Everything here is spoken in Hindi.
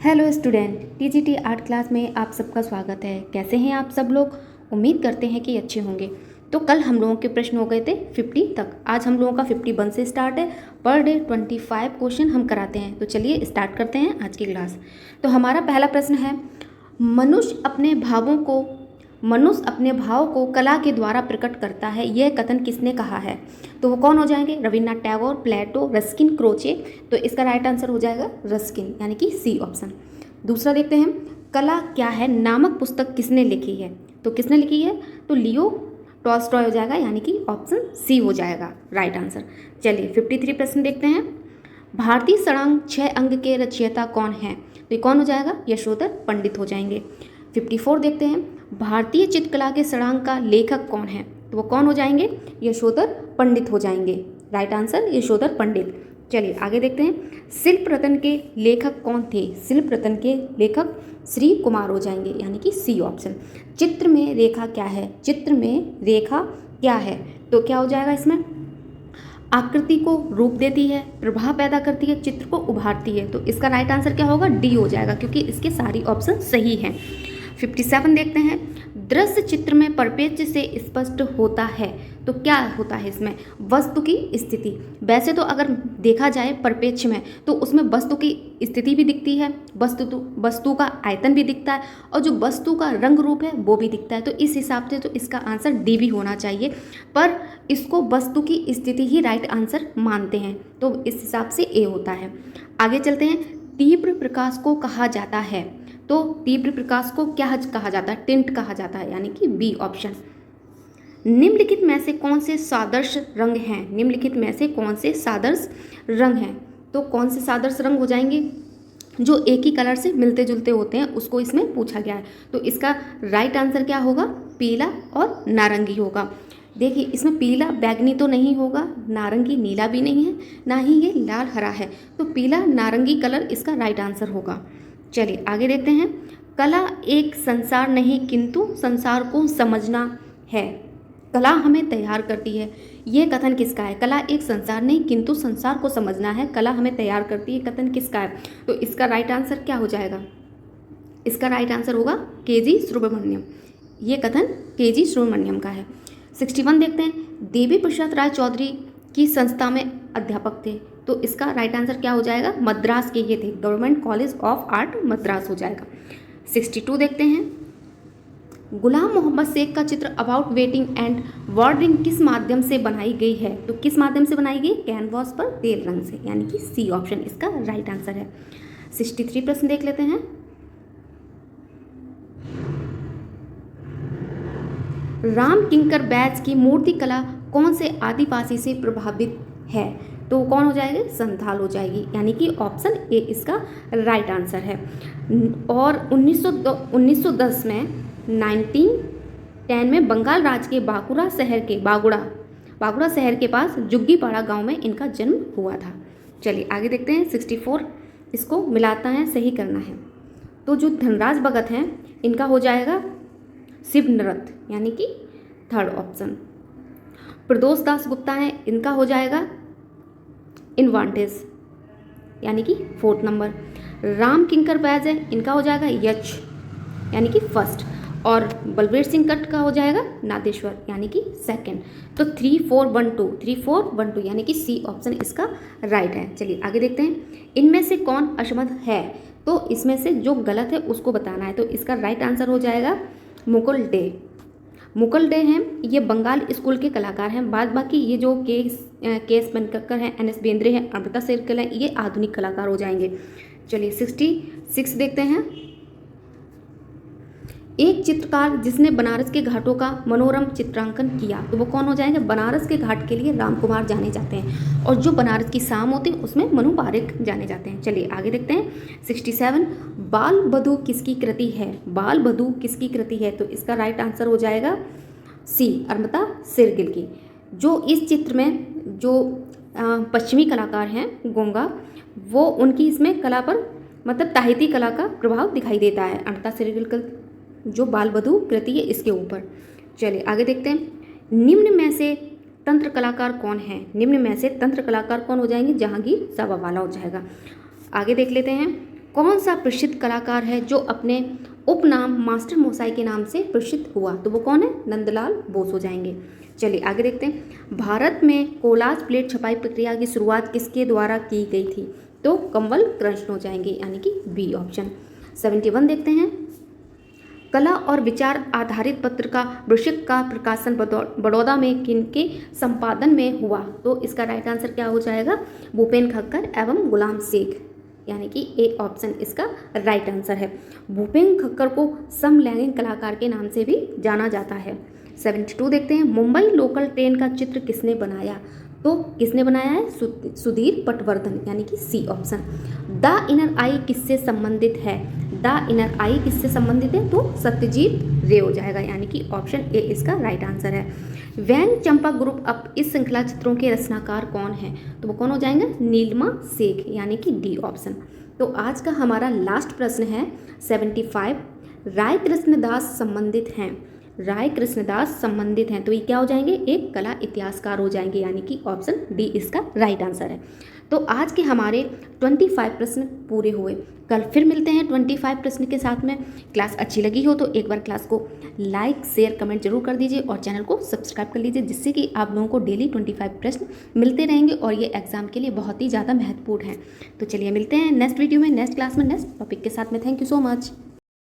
Hello student, TGT art class में आप सबका स्वागत है। कैसे हैं आप सब लोग? उम्मीद करते हैं कि अच्छे होंगे। तो कल हम लोगों के प्रश्न हो गए थे 50 तक। आज हम लोगों का 51 से स्टार्ट है। पर डे 25 क्वेश्चन हम कराते हैं। तो चलिए स्टार्ट करते हैं आज की क्लास। तो हमारा पहला प्रश्न है, मनुष्य अपने भाव को कला के द्वारा प्रकट करता है, यह कथन किसने कहा है? तो वो कौन हो जाएंगे? रविन्द्रनाथ टैगोर, प्लेटो, रस्किन, क्रोचे। तो इसका राइट आंसर हो जाएगा रस्किन, यानी कि सी ऑप्शन। दूसरा देखते हैं, कला क्या है नामक पुस्तक किसने लिखी है? तो किसने लिखी है? तो लियो टॉल्स्टॉय हो जाएगा, यानी कि ऑप्शन सी हो जाएगा राइट आंसर। चलिए 53 प्रश्न देखते हैं, भारतीय षडांग 6 अंग के रचयिता कौन है? तो ये कौन हो जाएगा? यशोधर पंडित हो जाएंगे। 54 देखते हैं, भारतीय चित्रकला के षडांग का लेखक कौन है? तो वो कौन हो जाएंगे? यशोधर पंडित हो जाएंगे। राइट आंसर यशोधर पंडित। चलिए आगे देखते हैं, शिल्प रत्न के लेखक कौन थे? शिल्प रत्न के लेखक श्री कुमार हो जाएंगे, यानी कि सी ऑप्शन। चित्र में रेखा क्या है? चित्र में रेखा क्या है? तो क्या हो जाएगा इसमें? आकृति को रूप देती है, प्रभाव पैदा करती है, चित्र को उभारती है। तो इसका राइट आंसर क्या होगा? डी हो जाएगा, क्योंकि इसके सारी ऑप्शन सही हैं। 57 देखते हैं, दृश्य चित्र में परिप्रेक्ष्य से स्पष्ट होता है। तो क्या होता है इसमें? वस्तु की स्थिति। वैसे तो अगर देखा जाए परिप्रेक्ष्य में, तो उसमें वस्तु की स्थिति भी दिखती है, वस्तु का आयतन भी दिखता है, और जो वस्तु का रंग रूप है वो भी दिखता है। तो इस हिसाब से तो इसका आंसर डी भी होना चाहिए, पर इसको वस्तु की स्थिति ही राइट आंसर मानते हैं, तो इस हिसाब से ए होता है। आगे चलते हैं, तीव्र प्रकाश को कहा जाता है। तो तीव्र प्रकाश को क्या कहा जाता है? टिंट कहा जाता है, यानी कि बी ऑप्शन। निम्नलिखित में से कौन से सादृश रंग हैं? निम्नलिखित में से कौन से सादृश रंग हैं? तो कौन से सादृश रंग हो जाएंगे? जो एक ही कलर से मिलते जुलते होते हैं, उसको इसमें पूछा गया है। तो इसका राइट आंसर क्या होगा? पीला और नारंगी होगा। देखिए इसमें पीला बैगनी तो नहीं होगा, नारंगी नीला भी नहीं है, ना ही ये लाल हरा है। तो पीला नारंगी कलर इसका राइट आंसर होगा। चलिए आगे देखते हैं, कला एक संसार नहीं किंतु संसार को समझना है। कला हमें तैयार करती है, ये कथन किसका है? कला एक संसार नहीं किंतु संसार को समझना है, कला हमें तैयार करती है, कथन किसका है? तो इसका राइट आंसर क्या हो जाएगा? इसका राइट आंसर होगा के.जी. सुब्रमण्यम। ये कथन के.जी. सुब्रमण्यम का है। 61 देखते हैं, देवी प्रसाद राय चौधरी की संस्था में अध्यापक थे। तो इसका राइट आंसर क्या हो जाएगा? मद्रास के ये थे, government college of art Madras हो जाएगा। 62 देखते हैं, गुलाम मोहम्मद शेख का चित्र अबाउट वेटिंग एंड वार्डरिंग किस माध्यम से बनाई गई है? तो किस माध्यम से बनाई गई? कैनवास पर तेल रंग से, यानी कि सी ऑप्शन इसका राइट आंसर है। 63 प्रश्न देख लेते हैं, राम किंकर बैच की मूर्ति कला कौन से आदिवासी से प्रभावित है? तो कौन हो जाएगी? संथाल हो जाएगी, यानी कि ऑप्शन ए इसका राइट आंसर है। और 1910 में 1910 में बंगाल राज्य के बागुड़ा शहर के पास जुग्गीपाड़ा गांव में इनका जन्म हुआ था। चलिए आगे देखते हैं, 64 इसको मिलाता है, सही करना है। तो जो धनराज भगत हैं इनका हो जाएगा शिव नृत्य, यानी कि थर्ड ऑप्शन। प्रदोष दास गुप्ता है, इनका हो जाएगा इनवांटेज, यानी कि फोर्थ नंबर। राम किंकर बैज है, इनका हो जाएगा यक्ष, यानी कि फर्स्ट। और बलबीर सिंह कट का हो जाएगा नादेश्वर, यानी कि सेकंड। तो 3412 यानी कि सी ऑप्शन इसका राइट है। चलिए आगे देखते हैं, इनमें से कौन असमर्थ है? तो इसमें से जो गलत है उसको बताना है। तो इसका राइट आंसर हो जाएगा मुकुल डे हैं, ये बंगाल स्कूल के कलाकार हैं। बाद बाकी ये जो के.एस. बनकर हैं, एन.एस. बेंद्रे हैं, अमृता शेरगिल हैं, ये आधुनिक कलाकार हो जाएंगे। चलिए 66 देखते हैं, एक चित्रकार जिसने बनारस के घाटों का मनोरम चित्रांकन किया, तो वो कौन हो जाएंगे? बनारस के घाट के लिए राम कुमार जाने जाते हैं, और जो बनारस की शाम होती है उसमें मनु पारेख जाने जाते हैं। चलिए आगे देखते हैं, 67 बाल बधू किसकी कृति है? बाल बधू किसकी कृति है? तो इसका राइट आंसर हो जाएगा सी अमृता शेरगिल की। जो इस चित्र में जो पश्चिमी कलाकार हैं गोंगा, वो उनकी इसमें कला पर मतलब ताहिती कला का प्रभाव दिखाई देता है। अमृता शेरगिल का जो बाल बधू कृति है इसके ऊपर। चलिए आगे देखते हैं, निम्न में से तंत्र कलाकार कौन है? निम्न में से तंत्र कलाकार कौन हो जाएंगे? जहांगीर सावावाला हो जाएगा। आगे देख लेते हैं, कौन सा प्रसिद्ध कलाकार है जो अपने उपनाम मास्टर मोसाई के नाम से प्रसिद्ध हुआ? तो वो कौन है? नंदलाल बोस हो जाएंगे। चलिए आगे देखते हैं। भारत में कोलाज प्लेट छपाई प्रक्रिया की शुरुआत किसके द्वारा की गई थी? तो कंवल कृष्ण हो जाएंगे, यानी कि बी ऑप्शन। 71 देखते हैं। कला और विचार आधारित पत्र का वृश्चिक का प्रकाशन बड़ौदा में किनके संपादन में हुआ? तो इसका राइट आंसर क्या हो जाएगा? भूपेन खक्कर एवं गुलाम शेख, यानी कि ए ऑप्शन इसका राइट आंसर है। भूपेन खक्कर को समलैंगिक कलाकार के नाम से भी जाना जाता है। 72 देखते हैं। मुंबई लोकल ट्रेन का चित्र किसने बनाया? तो किसने बनाया है? सुधीर पटवर्धन, यानी कि सी ऑप्शन। द इनर आई किससे संबंधित है? द इनर आई किससे संबंधित है? तो सत्यजीत रे हो जाएगा, यानी कि ऑप्शन ए इसका राइट आंसर है। व्यंग चंपा ग्रुप अब इस श्रृंखला चित्रों के रचनाकार कौन है? तो वो कौन हो जाएंगे? नीलिमा शेख, यानी कि डी ऑप्शन। तो आज का हमारा लास्ट प्रश्न है 75। राय कृष्णदास संबंधित हैं। राय कृष्णदास संबंधित हैं, तो ये क्या हो जाएंगे? एक कला इतिहासकार हो जाएंगे, यानी कि ऑप्शन डी इसका राइट आंसर है। तो आज के हमारे 25 प्रश्न पूरे हुए। कल फिर मिलते हैं 25 प्रश्न के साथ में। क्लास अच्छी लगी हो तो एक बार क्लास को लाइक शेयर कमेंट जरूर कर दीजिए और चैनल को सब्सक्राइब कर लीजिए, जिससे कि आप लोगों को डेली 25 प्रश्न मिलते रहेंगे और ये एग्जाम के लिए बहुत ही ज़्यादा महत्वपूर्ण है। तो चलिए मिलते हैं नेक्स्ट वीडियो में, नेक्स्ट क्लास में, नेक्स्ट टॉपिक के साथ में। Thank you so much.